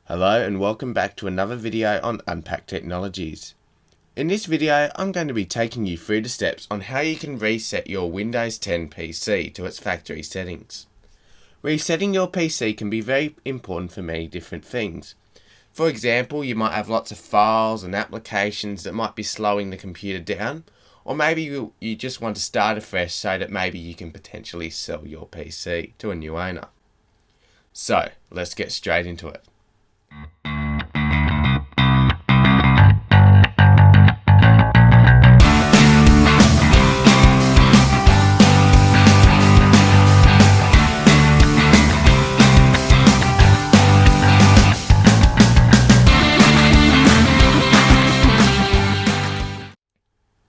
Hello and welcome back to another video on Unpack Technologies. In this video, I'm going to be taking you through the steps on how you can reset your Windows 10 PC to its factory settings. Resetting your PC can be very important for many different things. For example, you might have lots of files and applications that might be slowing the computer down, or maybe you just want to start afresh so that maybe you can potentially sell your PC to a new owner. So, let's get straight into it.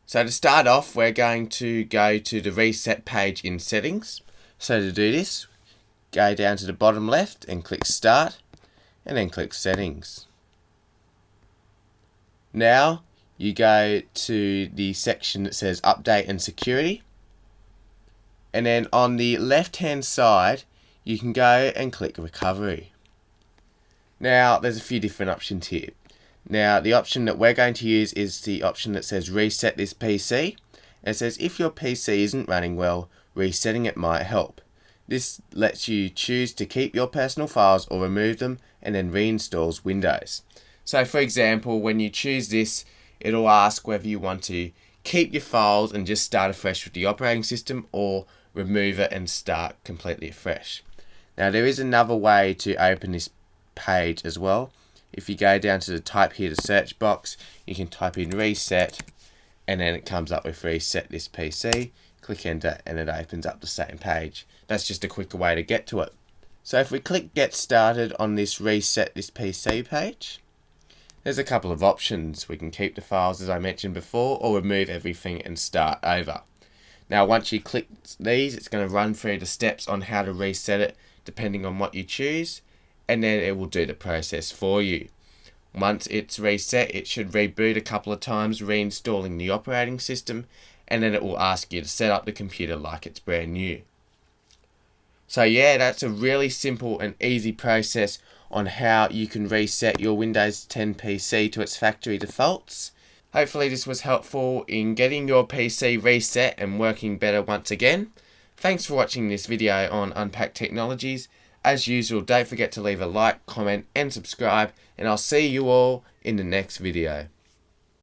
So to start off, we're going to go to the reset page in settings. So to do this, go down to the bottom left and click start and then click settings. Now you go to the section that says update and security, and then on the left hand side you can go and click recovery. Now there's a few different options here. Now the option that we're going to use is the option that says reset this PC. And it says if your PC isn't running well, resetting it might help. This lets you choose to keep your personal files or remove them and then reinstalls Windows. So for example, when you choose this, it'll ask whether you want to keep your files and just start afresh with the operating system or remove it and start completely afresh. Now there is another way to open this page as well. If you go down to the type here, the search box, you can type in reset and then it comes up with reset this PC. Click enter and it opens up the same page. That's just a quicker way to get to it. So if we click get started on this reset this PC page, there's a couple of options. We can keep the files as I mentioned before or remove everything and start over. Now once you click these, it's going to run through the steps on how to reset it depending on what you choose, and then it will do the process for you. Once it's reset, it should reboot a couple of times, reinstalling the operating system, and then it will ask you to set up the computer like it's brand new. So yeah, that's a really simple and easy process on how you can reset your Windows 10 PC to its factory defaults. Hopefully this was helpful in getting your PC reset and working better once again. Thanks for watching this video on Unpack Technologies. As usual, don't forget to leave a like, comment and subscribe, and I'll see you all in the next video.